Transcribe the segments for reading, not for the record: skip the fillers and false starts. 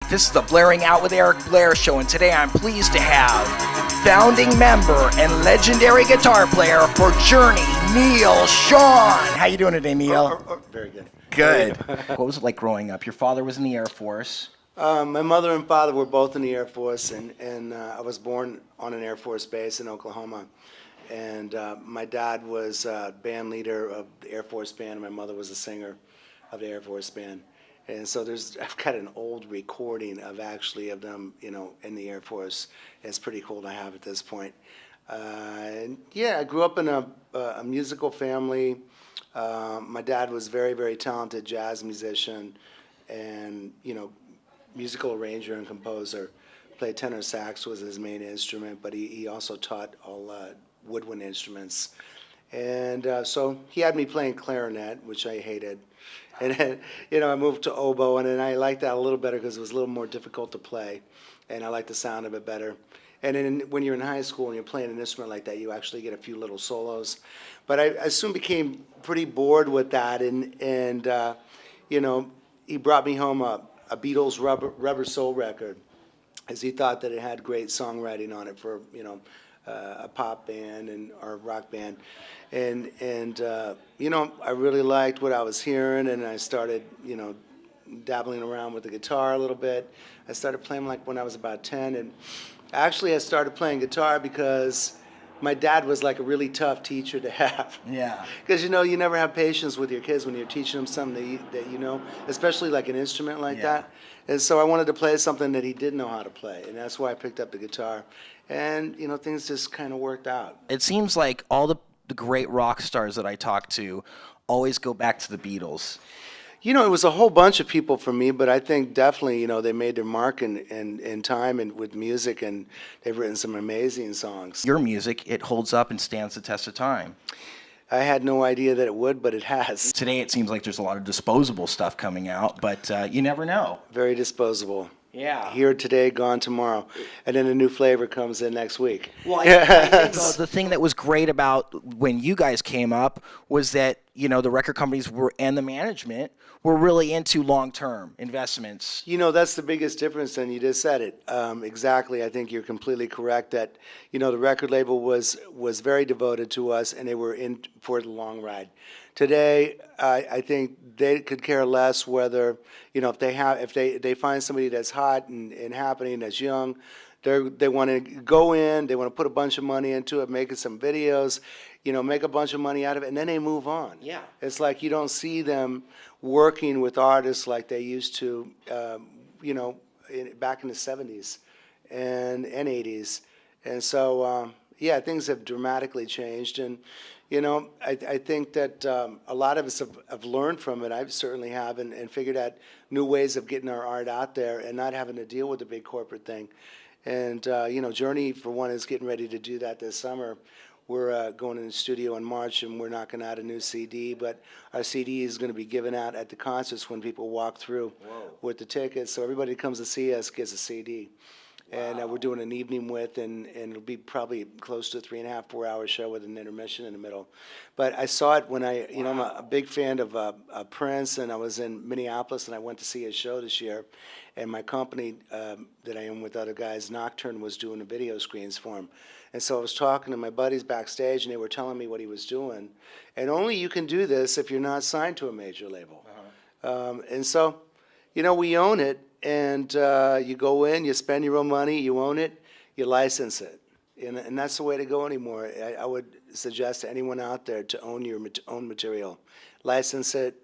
This is the Blairing Out with Eric Blair show, and today I'm pleased to have founding member and legendary guitar player for Journey, Neal Schon. How you doing today, Neal? Very good. Good. What was it like growing up? Your father was in the Air Force. My mother and father were both in the Air Force, and I was born on an Air Force base in Oklahoma. And my dad was band leader of the Air Force band, and my mother was a singer of the Air Force band. And so I've got an old recording of them, in the Air Force. It's pretty cool to have at this point. And yeah, I grew up in a musical family. My dad was very, very talented jazz musician, and musical arranger and composer. Played tenor sax was his main instrument, but he also taught all woodwind instruments. And so he had me playing clarinet, which I hated. And then, I moved to oboe, and then I liked that a little better because it was a little more difficult to play, and I liked the sound of it better. And then when you're in high school and you're playing an instrument like that, you actually get a few little solos. But I soon became pretty bored with that, and he brought me home a Beatles Rubber Soul record, as he thought that it had great songwriting on it for, a pop band or rock band. And I really liked what I was hearing, and I started, dabbling around with the guitar a little bit. I started playing like when I was about 10, and actually I started playing guitar because my dad was like a really tough teacher to have. Yeah. Because, you never have patience with your kids when you're teaching them something that especially like an instrument like that. And so I wanted to play something that he didn't know how to play, and that's why I picked up the guitar. And, things just kind of worked out. It seems like all the great rock stars that I talk to always go back to the Beatles. It was a whole bunch of people for me, but I think definitely, they made their mark in time and with music, and they've written some amazing songs. Your music, it holds up and stands the test of time. I had no idea that it would, but it has. Today it seems like there's a lot of disposable stuff coming out, but you never know. Very disposable. Yeah. Here today, gone tomorrow. And then a new flavor comes in next week. Well, I think the thing that was great about when you guys came up was that, the record companies and the management were really into long-term investments. That's the biggest difference, and you just said it. Exactly. I think you're completely correct that, the record label was very devoted to us, and they were in for the long ride. Today, I think they could care less whether, if they find somebody that's hot and happening, that's young, they want to go in, they want to put a bunch of money into it, making some videos, make a bunch of money out of it, and then they move on. Yeah. It's like you don't see them working with artists like they used to, back in the 70s and 80s. And so, things have dramatically changed. And, I think that a lot of us have learned from it. I certainly have, and figured out new ways of getting our art out there and not having to deal with the big corporate thing. And, Journey, for one, is getting ready to do that this summer. We're going in the studio in March, and we're knocking out a new CD, but our CD is going to be given out at the concerts when people walk through with the tickets. So everybody that comes to see us gets a CD. Wow. And we're doing an evening with, and it'll be probably close to a 3.5, 4-hour show with an intermission in the middle. But I saw it when I'm a big fan of Prince, and I was in Minneapolis, and I went to see his show this year. And my company that I am with other guys, Nocturne, was doing the video screens for him. And so I was talking to my buddies backstage, and they were telling me what he was doing. And only you can do this if you're not signed to a major label. And so, we own it. And you go in, you spend your own money, you own it, you license it. And that's the way to go anymore. I would suggest to anyone out there to own your own material. License it.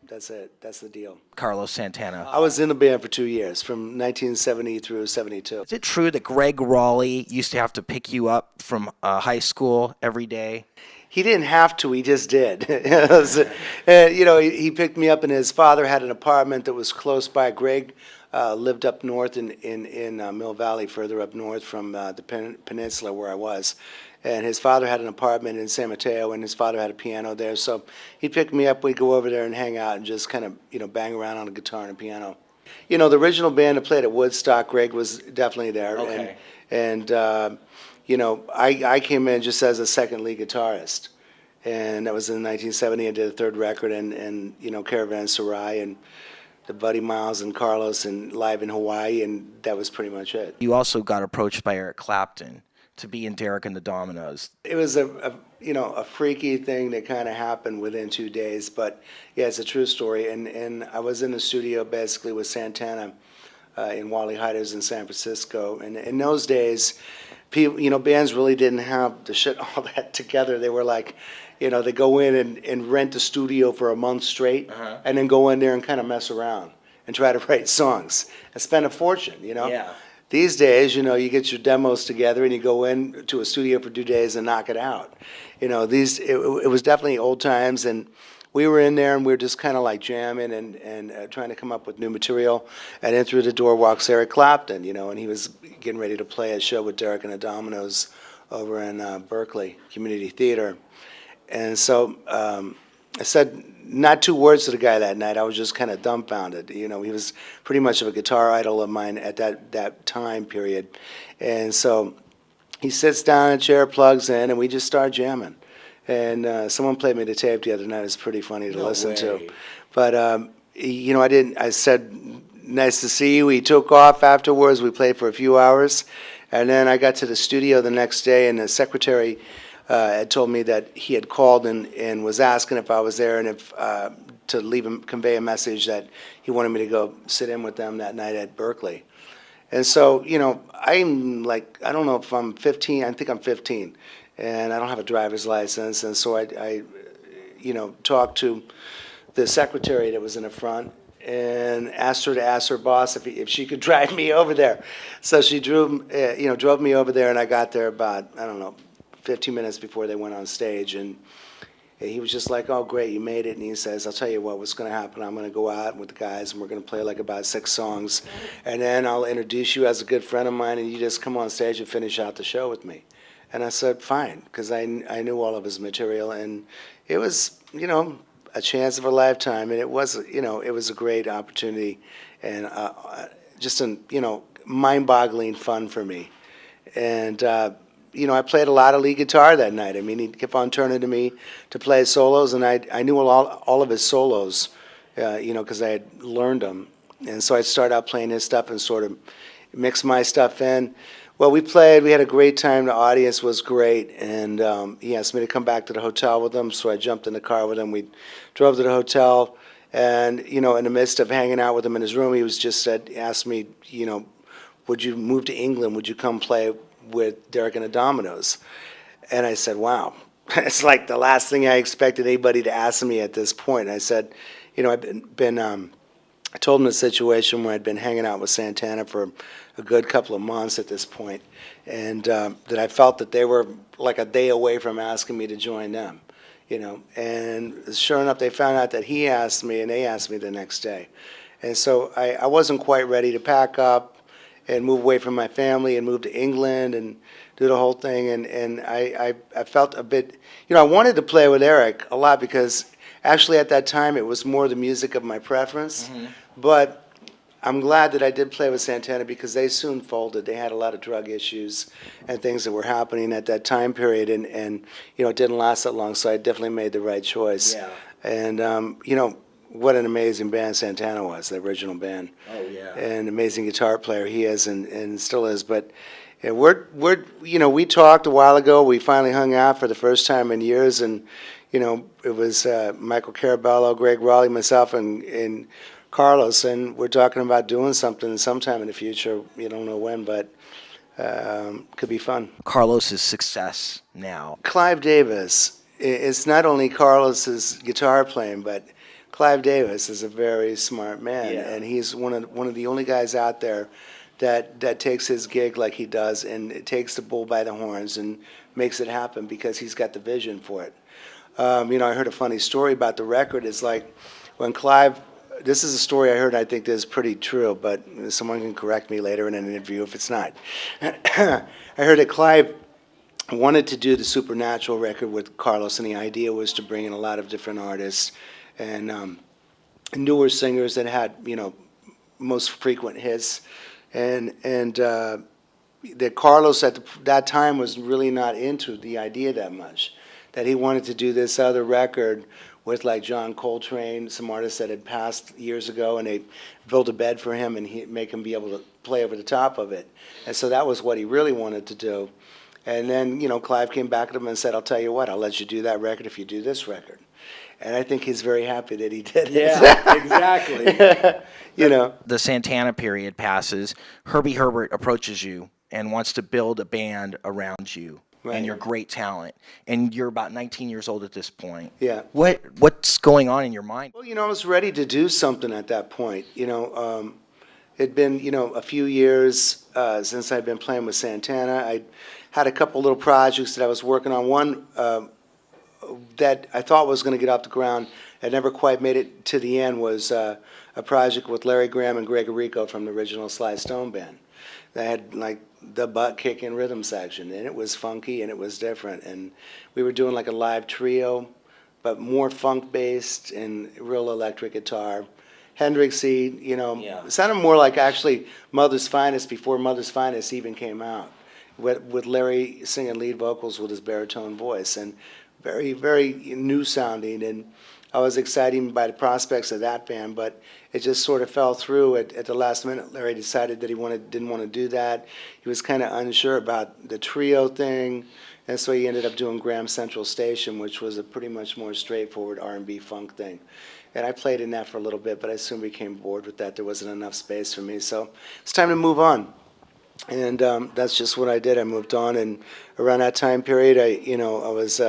That's it. That's the deal. Carlos Santana. I was in the band for 2 years, from 1970 through 72. Is it true that Greg Raleigh used to have to pick you up from high school every day? He didn't have to, he just did. He picked me up, and his father had an apartment that was close by. Greg lived up north in Mill Valley, further up north from the peninsula where I was. And his father had an apartment in San Mateo, and his father had a piano there. So he'd pick me up, we'd go over there and hang out and just kind of, bang around on a guitar and a piano. The original band that played at Woodstock, Greg was definitely there. Okay. And I came in just as a second lead guitarist. And that was in 1970. I did a third record and Caravanserai, and Buddy Miles and Carlos and live in Hawaii, and that was pretty much it. You also got approached by Eric Clapton to be in Derek and the Dominoes. It was a freaky thing that kind of happened within 2 days, but yeah, it's a true story. And I was in the studio basically with Santana in Wally Heider's in San Francisco, and in those days, people, bands really didn't have the shit all that together. They were like, they go in and rent a studio for a month straight, and then go in there and kind of mess around and try to write songs and spend a fortune. Yeah. These days, you get your demos together and you go in to a studio for 2 days and knock it out. It was definitely old times, and we were in there and we were just kind of like jamming and trying to come up with new material. And in through the door walks Eric Clapton, and he was getting ready to play a show with Derek and the Dominoes over in Berkeley Community Theater. And so I said not 2 words to the guy that night. I was just kind of dumbfounded. He was pretty much of a guitar idol of mine at that time period. And so he sits down, a chair plugs in, and we just start jamming. And someone played me the tape the other night. It's pretty funny to listen to. But, I said, nice to see you. He took off afterwards. We played for a few hours. And then I got to the studio the next day, and the secretary had told me that he had called and was asking if I was there and if to convey a message that he wanted me to go sit in with them that night at Berkeley. And so, I'm like, I don't know if I'm 15. I think I'm 15, and I don't have a driver's license. And so I talked to the secretary that was in the front and asked her to ask her boss if she could drive me over there. So she drove me over there, and I got there about, 15 minutes before they went on stage, and he was just like, oh, great, you made it. And he says, I'll tell you what's going to happen. I'm going to go out with the guys, and we're going to play like about 6 songs, and then I'll introduce you as a good friend of mine, and you just come on stage and finish out the show with me. And I said, fine, because I knew all of his material, and it was, a chance of a lifetime, and it was a great opportunity, and just mind-boggling fun for me. And I played a lot of lead guitar that night. I mean, he kept on turning to me to play solos, and I knew all of his solos, because I had learned them. And so I started out playing his stuff and sort of mixed my stuff in. Well, we played. We had a great time. The audience was great, and he asked me to come back to the hotel with him, so I jumped in the car with him. We drove to the hotel, and, in the midst of hanging out with him in his room, he asked me, would you move to England? Would you come play with Derek and the Dominoes? And I said, wow, it's like the last thing I expected anybody to ask me at this point. And I said, I told him the situation where I'd been hanging out with Santana for a good couple of months at this point, and that I felt that they were like a day away from asking me to join them, and sure enough, they found out that he asked me, and they asked me the next day. And so I wasn't quite ready to pack up and move away from my family and move to England and do the whole thing. And I felt a bit, I wanted to play with Eric a lot because actually at that time it was more the music of my preference. Mm-hmm. But I'm glad that I did play with Santana because they soon folded. They had a lot of drug issues and things that were happening at that time period. And it didn't last that long, so I definitely made the right choice. Yeah. And, what an amazing band Santana was, the original band. Oh, yeah. And amazing guitar player he is and still is. But we talked a while ago. We finally hung out for the first time in years. And, it was Michael Carabello, Greg Raleigh, myself, and Carlos. And we're talking about doing something sometime in the future. You don't know when, but could be fun. Carlos's success now. Clive Davis. It's not only Carlos's guitar playing, but Clive Davis is a very smart man, and he's one of the only guys out there that takes his gig like he does and takes the bull by the horns and makes it happen because he's got the vision for it. I heard a funny story about the record. It's like when Clive, this is a story I heard, I think this is pretty true, but someone can correct me later in an interview if it's not. I heard that Clive wanted to do the Supernatural record with Carlos, and the idea was to bring in a lot of different artists and newer singers that had, most frequent hits, and that Carlos at that time was really not into the idea that much, that he wanted to do this other record with like John Coltrane, some artists that had passed years ago, and they built a bed for him and make him be able to play over the top of it. And so that was what he really wanted to do. And then, you know, Clive came back at him and said, I'll tell you what, I'll let you do that record if you do this record. And I think he's very happy that he did it. Yeah, exactly. You know. The Santana period passes. Herbie Herbert approaches you and wants to build a band around you. Right. And your great talent. And you're about 19 years old at this point. Yeah. What's going on in your mind? Well, you know, I was ready to do something at that point. You know, it'd been, you know, a few years since I'd been playing with Santana. I had a couple little projects that I was working on. One that I thought was going to get off the ground, had never quite made it to the end, was a project with Larry Graham and Greg Rico from the original Sly Stone band. They had like the butt kicking rhythm section, and it was funky and it was different. And we were doing like a live trio, but more funk based and real electric guitar. Hendrixy, you know, Yeah. It sounded more like actually Mother's Finest before Mother's Finest even came out, with Larry singing lead vocals with his baritone voice, and very, very new sounding. And I was excited by the prospects of that band, but it just sort of fell through at the last minute. Larry decided that he didn't want to do that. He was kind of unsure about the trio thing, and so he ended up doing Graham Central Station, which was a pretty much more straightforward R&B funk thing. And I played in that for a little bit, but I soon became bored with that. There wasn't enough space for me, so it's time to move on. And that's just what I did. I moved on, and around that time period, I was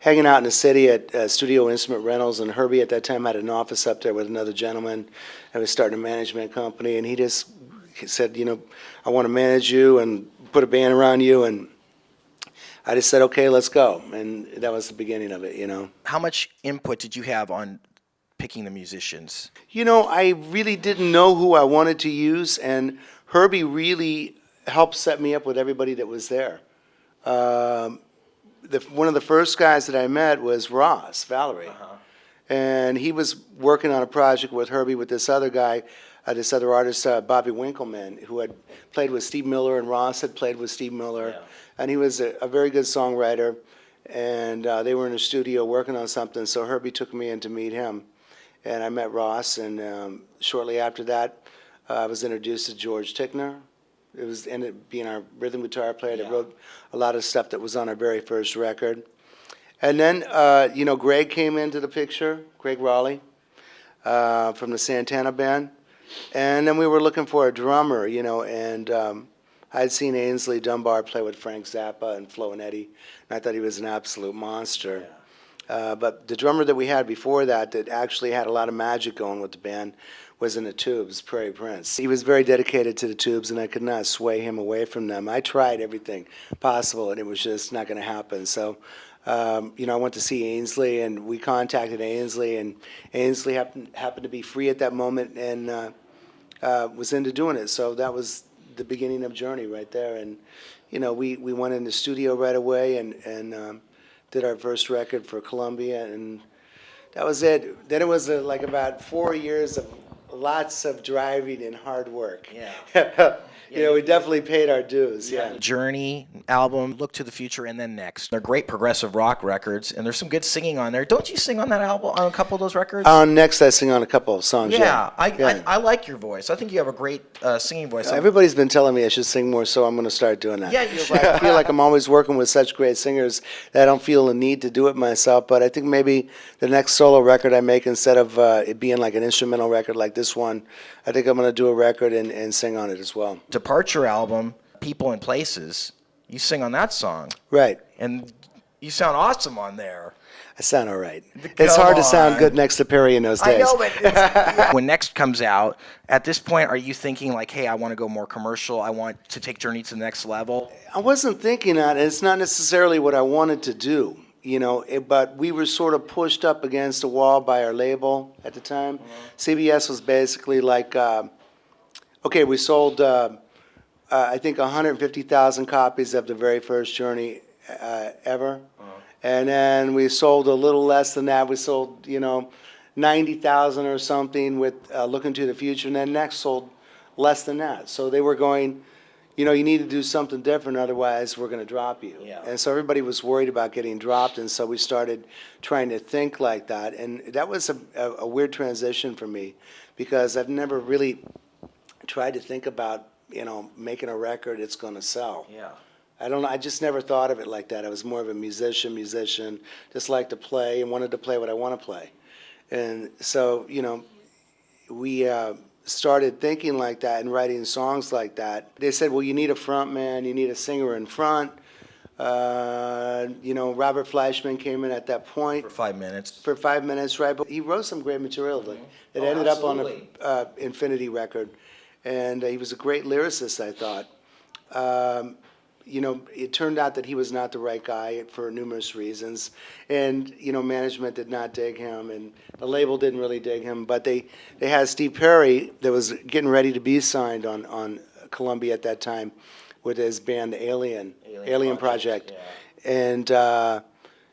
hanging out in the city at Studio Instrument Rentals, and Herbie at that time had an office up there with another gentleman. I was starting a management company, and he just said, you know, I want to manage you and put a band around you, and I just said, okay, let's go. And that was the beginning of it, you know. How much input did you have on picking the musicians? You know, I really didn't know who I wanted to use, and Herbie really helped set me up with everybody that was there. One of the first guys that I met was Ross Valerie, and he was working on a project with Herbie with this other guy, this other artist, Bobby Winkleman, who had played with Steve Miller, and Ross had played with Steve Miller, and he was a very good songwriter, and they were in a studio working on something, so Herbie took me in to meet him, and I met Ross, and shortly after that, I was introduced to George Tickner. It ended up being our rhythm guitar player that wrote a lot of stuff that was on our very first record. And then, you know, Greg came into the picture, Greg Raleigh, from the Santana band. And then we were looking for a drummer, you know, and I'd seen Ainsley Dunbar play with Frank Zappa and Flo and Eddie, and I thought he was an absolute monster. But the drummer that we had before that actually had a lot of magic going with the band was in the Tubes, Prairie Prince. He was very dedicated to the Tubes, and I could not sway him away from them. I tried everything possible, and it was just not going to happen. So, you know, I went to see Ainsley, and we contacted Ainsley, and Ainsley happened to be free at that moment and was into doing it. So that was the beginning of Journey right there. And, you know, we went in the studio right away and did our first record for Columbia, and that was it. Then it was like about 4 years of lots of driving and hard work. You know, we definitely paid our dues. Journey album, Look to the Future, and then Next. They're great progressive rock records, and there's some good singing on there. Don't you sing on that album, on a couple of those records? Next, I sing on a couple of songs. I like your voice. I think you have a great singing voice. Everybody's been telling me I should sing more, so I'm going to start doing that. Yeah, you're right. I feel like I'm always working with such great singers that I don't feel the need to do it myself, but I think maybe the next solo record I make, instead of it being like an instrumental record like this one, I think I'm going to do a record and sing on it as well. Departure album, People and Places, you sing on that song. Right. And you sound awesome on there. I sound all right. It's hard to sound good next to Perry in those days. I know, but when Next comes out, at this point, are you thinking like, hey, I want to go more commercial, I want to take Journey to the next level? I wasn't thinking that, and it's not necessarily what I wanted to do, you know, but we were sort of pushed up against the wall by our label at the time. CBS was basically like, okay, we sold, I think, 150,000 copies of the very first Journey ever. And then we sold a little less than that. We sold, you know, 90,000 or something with Looking to the Future. And then Next sold less than that. So they were going, you know, you need to do something different, otherwise we're going to drop you. Yeah. And so everybody was worried about getting dropped, and so we started trying to think like that. And that was a weird transition for me, because I've never really tried to think about, you know, making a record it's going to sell. Yeah. I don't know, I just never thought of it like that. I was more of a musician, just like to play and wanted to play what I want to play. And so, you know, we started thinking like that and writing songs like that. They said, well, you need a front man, you need a singer in front. You know, Robert Fleischman came in at that point. For 5 minutes. For 5 minutes, right? But he wrote some great material that Oh, ended up on absolutely. the Infinity record. And he was a great lyricist, I thought. You know, it turned out that he was not the right guy for numerous reasons. And, you know, management did not dig him, and the label didn't really dig him. But they had Steve Perry that was getting ready to be signed on Columbia at that time with his band Alien Project. Yeah. And,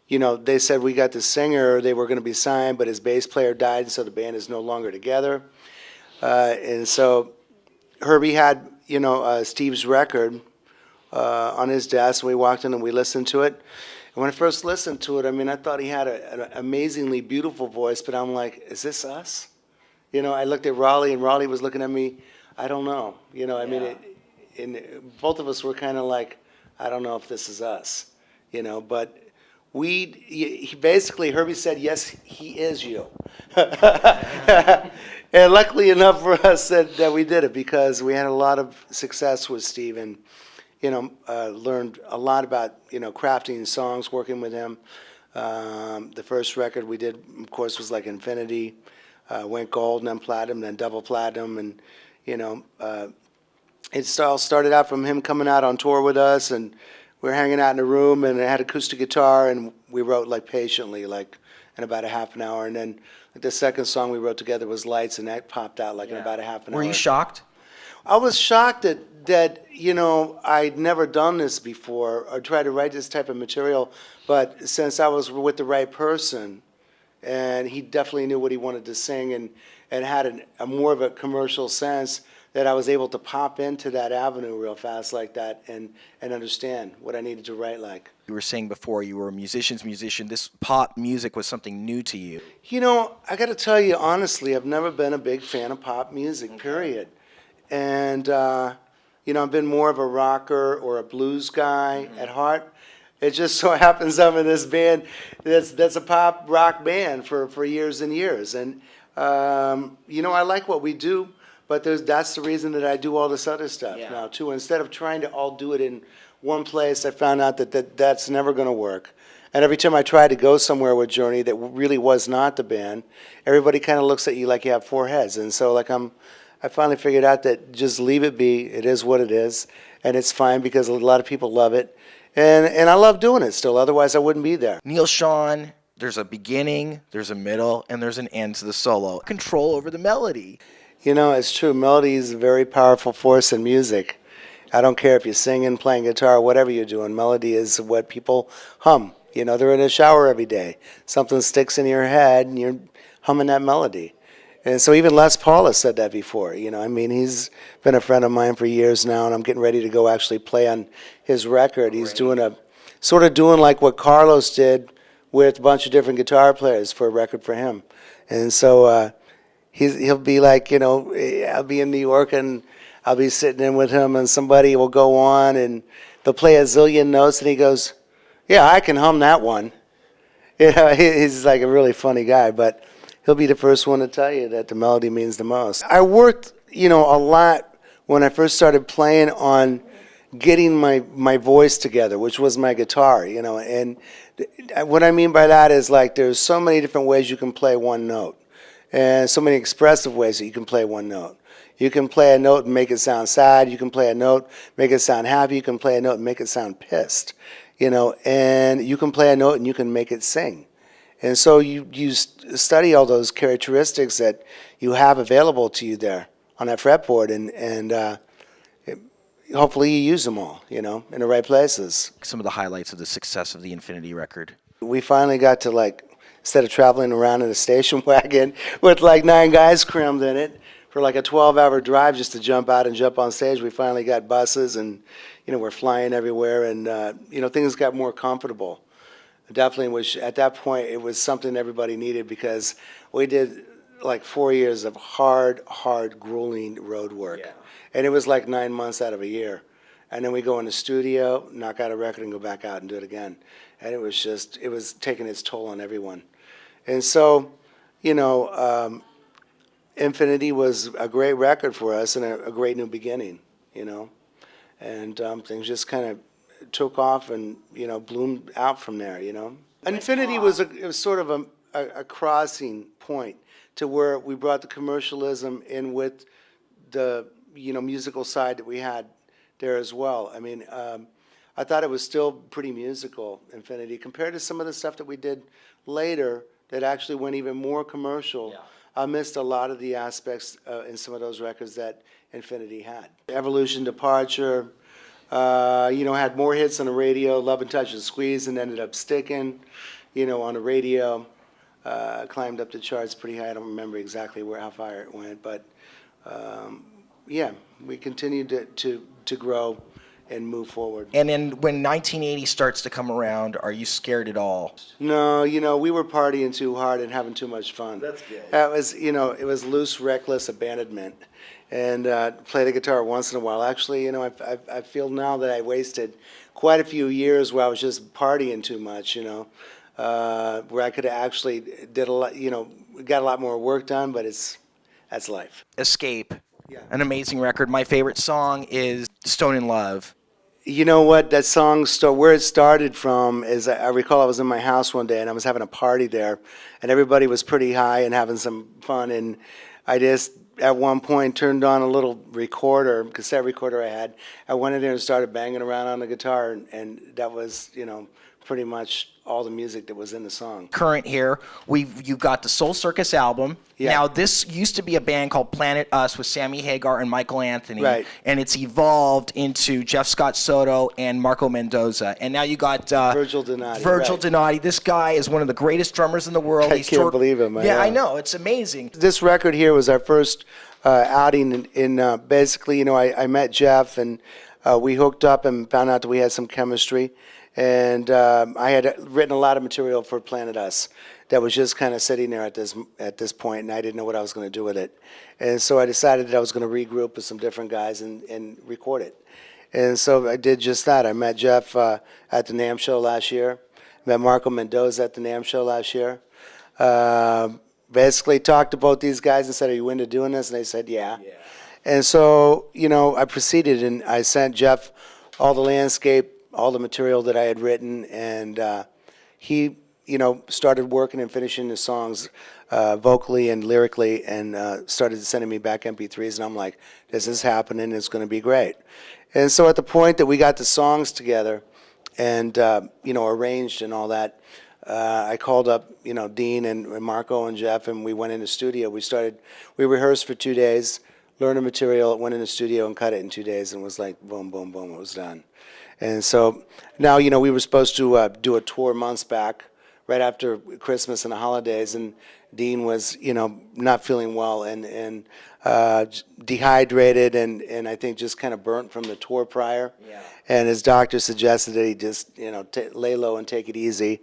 you know, they said, we got the singer, they were going to be signed, but his bass player died, and so the band is no longer together. And so Herbie had, you know, Steve's record on his desk. We walked in and we listened to it. And when I first listened to it, I mean, I thought he had an amazingly beautiful voice, but I'm like, is this us? You know, I looked at Raleigh, and Raleigh was looking at me, I don't know. You know, I mean, both of us were kind of like, I don't know if this is us, you know, but basically, Herbie said, yes, he is you. And luckily enough for us that we did it, because we had a lot of success with Steve, and, you know, learned a lot about, you know, crafting songs, working with him. The first record we did, of course, was like Infinity, went gold and then platinum, then double platinum, and, you know, it all started out from him coming out on tour with us, and we were hanging out in a room, and I had acoustic guitar, and we wrote like patiently, like in about a half an hour, and then like, the second song we wrote together was Lights, and that popped out like in about a half an hour. Were you shocked? I was shocked that, you know, I'd never done this before or tried to write this type of material, but since I was with the right person, and he definitely knew what he wanted to sing, and had a more of a commercial sense, that I was able to pop into that avenue real fast like that and understand what I needed to write like. You were saying before you were a musician's musician. This pop music was something new to you. You know, I got to tell you honestly, I've never been a big fan of pop music, period. And, you know, I've been more of a rocker or a blues guy at heart. It just so happens I'm in this band that's a pop rock band for years and years. And, you know, I like what we do, but that's the reason that I do all this other stuff now, too. Instead of trying to all do it in one place, I found out that's never going to work. And every time I try to go somewhere with Journey that really was not the band, everybody kind of looks at you like you have four heads. And so, like, I finally figured out that just leave it be. It is what it is, and it's fine because a lot of people love it. And I love doing it still, otherwise I wouldn't be there. Neal Schon, there's a beginning, there's a middle, and there's an end to the solo. Control over the melody. You know, it's true. Melody is a very powerful force in music. I don't care if you're singing, playing guitar, whatever you're doing. Melody is what people hum. You know, they're in a shower every day. Something sticks in your head, and you're humming that melody. And so even Les Paul has said that before. You know, I mean, he's been a friend of mine for years now, and I'm getting ready to go actually play on his record. He's doing doing like what Carlos did with a bunch of different guitar players for a record for him. And so he'll be like, you know, I'll be in New York and I'll be sitting in with him, and somebody will go on and they'll play a zillion notes, and he goes, yeah, I can hum that one. You know, he's like a really funny guy, but he'll be the first one to tell you that the melody means the most. I worked, you know, a lot when I first started playing on getting my voice together, which was my guitar, you know, and what I mean by that is, like, there's so many different ways you can play one note, and so many expressive ways that you can play one note. You can play a note and make it sound sad. You can play a note, make it sound happy. You can play a note and make it sound pissed, you know, and you can play a note and you can make it sing. And so you study all those characteristics that you have available to you there on that fretboard, and hopefully you use them all, you know, in the right places. Some of the highlights of the success of the Infinity record. We finally got to, like, instead of traveling around in a station wagon with like 9 guys crammed in it for like a 12-hour drive just to jump out and jump on stage. We finally got buses, and we're flying everywhere, and things got more comfortable. Definitely, which at that point it was something everybody needed, because we did like 4 years of hard, grueling road work, and it was like 9 months out of a year. And then we go in the studio, knock out a record, and go back out and do it again. And it was taking its toll on everyone. And so, Infinity was a great record for us and a great new beginning, And things just kind of took off and, bloomed out from there, Infinity was it was sort of a crossing point to where we brought the commercialism in with the, musical side that we had there as well. I mean, I thought it was still pretty musical, Infinity, compared to some of the stuff that we did later that actually went even more commercial. Yeah. I missed a lot of the aspects in some of those records that Infinity had. Evolution, Departure, had more hits on the radio. Love and Touch and Squeeze, and ended up sticking, on the radio. Climbed up the charts pretty high. I don't remember exactly how far it went, but we continued to grow and move forward. And then when 1980 starts to come around, are you scared at all? No, we were partying too hard and having too much fun. That's good. That was, it was loose, reckless abandonment. And play the guitar once in a while. Actually, I feel now that I wasted quite a few years where I was just partying too much, where I could have actually did a lot, got a lot more work done, but that's life. Escape. Yeah. An amazing record. My favorite song is Stone in Love. You know what, that song, where it started from is, I recall I was in my house one day and I was having a party there, and everybody was pretty high and having some fun, and I just, at one point, turned on a little cassette recorder I had. I went in there and started banging around on the guitar, and that was, pretty much all the music that was in the song. Current here, you've got the Soul Circus album. Yeah. Now, this used to be a band called Planet Us with Sammy Hagar and Michael Anthony. Right. And it's evolved into Jeff Scott Soto and Marco Mendoza. And now you got Virgil Donati. Virgil Donati. This guy is one of the greatest drummers in the world. I can't believe him. Yeah, I know. It's amazing. This record here was our first outing in basically, I met Jeff, and we hooked up and found out that we had some chemistry. And I had written a lot of material for Planet Us that was just kind of sitting there at this point, and I didn't know what I was going to do with it. And so I decided that I was going to regroup with some different guys and record it. And so I did just that. I met Jeff at the NAMM show last year. Met Marco Mendoza at the NAMM show last year. Basically talked to both these guys and said, "Are you into doing this?" And they said, "Yeah." And so, I proceeded, and I sent Jeff all the landscape, all the material that I had written, and he, started working and finishing the songs vocally and lyrically, and started sending me back MP3s, and I'm like, this is happening, it's going to be great. And so at the point that we got the songs together and, arranged and all that, I called up, Dean and Marco and Jeff, and we went in the studio. We rehearsed for 2 days, learned the material, went in the studio and cut it in 2 days, and was like, boom, boom, boom, it was done. And so now, we were supposed to do a tour months back, right after Christmas and the holidays, and Dean was, not feeling well and dehydrated and I think just kind of burnt from the tour prior. Yeah. And his doctor suggested that he just, lay low and take it easy.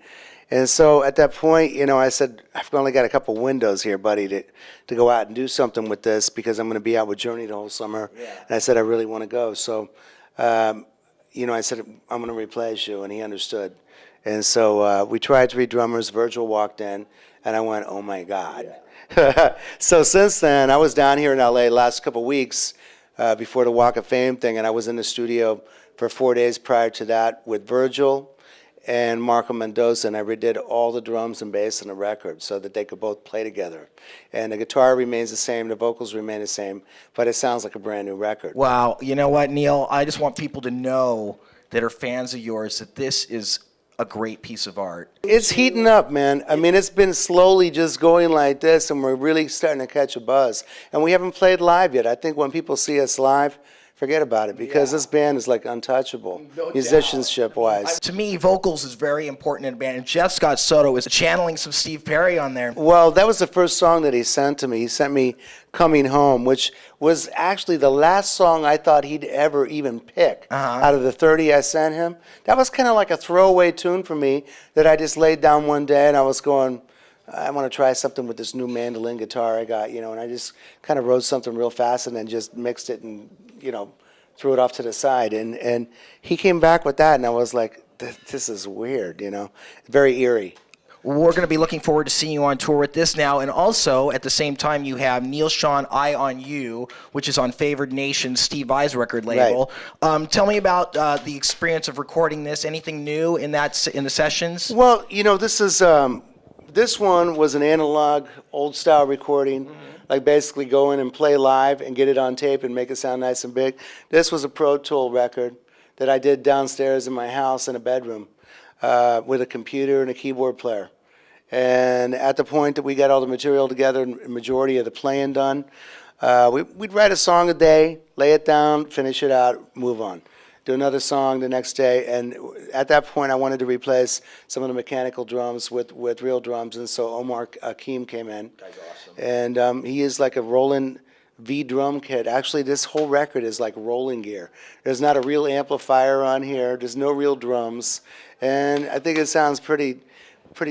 And so at that point, I said, I've only got a couple windows here, buddy, to go out and do something with this, because I'm going to be out with Journey the whole summer. Yeah. And I said, I really want to go. So, I said, I'm going to replace you, and he understood. And so we tried 3 drummers. Virgil walked in, and I went, oh, my God. Yeah. So since then, I was down here in L.A. last couple weeks before the Walk of Fame thing, and I was in the studio for 4 days prior to that with Virgil and Marco Mendoza, and I redid all the drums and bass on the record so that they could both play together. And the guitar remains the same, the vocals remain the same, but it sounds like a brand new record. Wow. You know what, Neal? I just want people to know that are fans of yours that this is a great piece of art. It's heating up, man. I mean, it's been slowly just going like this, and we're really starting to catch a buzz. And we haven't played live yet. I think when people see us live, forget about it, because this band is like untouchable, No doubt. musicianship-wise. To me, vocals is very important in a band. And Jeff Scott Soto is channeling some Steve Perry on there. Well, that was the first song that he sent to me. He sent me Coming Home, which was actually the last song I thought he'd ever even pick out of the 30 I sent him. That was kind of like a throwaway tune for me that I just laid down one day and I was going, I want to try something with this new mandolin guitar I got, and I just kind of wrote something real fast and then just mixed it and, threw it off to the side. And he came back with that and I was like, this is weird, very eerie. We're going to be looking forward to seeing you on tour with this now. And also, at the same time, you have Neal Schon, Eye on You, which is on Favored Nation, Steve Vai's record label. Right. Tell me about the experience of recording this. Anything new in the sessions? Well, this one was an analog, old-style recording, like basically go in and play live and get it on tape and make it sound nice and big. This was a Pro Tool record that I did downstairs in my house in a bedroom with a computer and a keyboard player. And at the point that we got all the material together and majority of the playing done, we'd write a song a day, lay it down, finish it out, move on. Do another song the next day, and at that point I wanted to replace some of the mechanical drums with real drums, and so Omar Akeem came in. That's awesome. And he is like a Roland V drum kit. Actually, this whole record is like rolling gear. There's not a real amplifier on here. There's no real drums, and I think it sounds pretty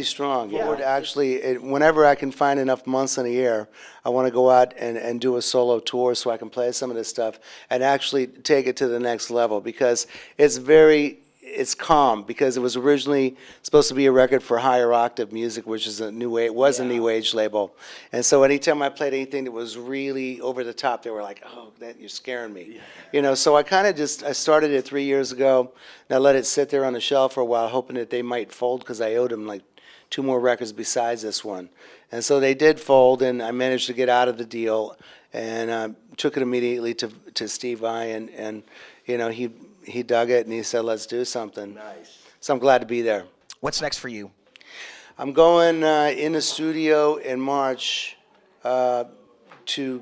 strong. Yeah. Actually, whenever I can find enough months in a year, I want to go out and do a solo tour so I can play some of this stuff and actually take it to the next level, because it's calm, because it was originally supposed to be a record for Higher Octave Music, which is a new age label. And so anytime I played anything that was really over the top, they were like, "Oh, you're scaring me." Yeah. So I started it 3 years ago, and I let it sit there on the shelf for a while, hoping that they might fold, because I owed them like 2 more records besides this one. And so they did fold, and I managed to get out of the deal, and took it immediately to Steve Vai, and he dug it, and he said, "Let's do something." Nice. So I'm glad to be there. What's next for you? I'm going in the studio in March to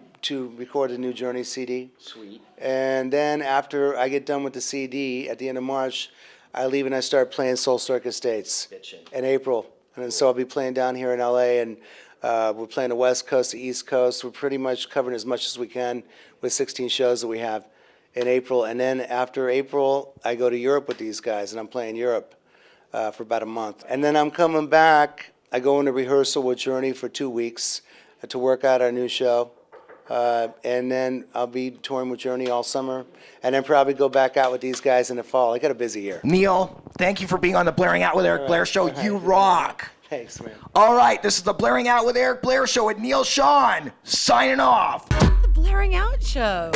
record a new Journey CD. Sweet. And then after I get done with the CD at the end of March, I leave and I start playing Soul Circus dates in April. And so I'll be playing down here in LA, and we're playing the West Coast, the East Coast. We're pretty much covering as much as we can with 16 shows that we have in April. And then after April, I go to Europe with these guys, and I'm playing Europe for about a month. And then I'm coming back. I go into rehearsal with Journey for 2 weeks to work out our new show. And then I'll be touring with Journey all summer, and then probably go back out with these guys in the fall. I got a busy year. Neal, thank you for being on the Blairing Out with Eric Blair show. You rock. Thanks, man. All right, this is the Blairing Out with Eric Blair show with Neal Schon, signing off. The Blairing Out show.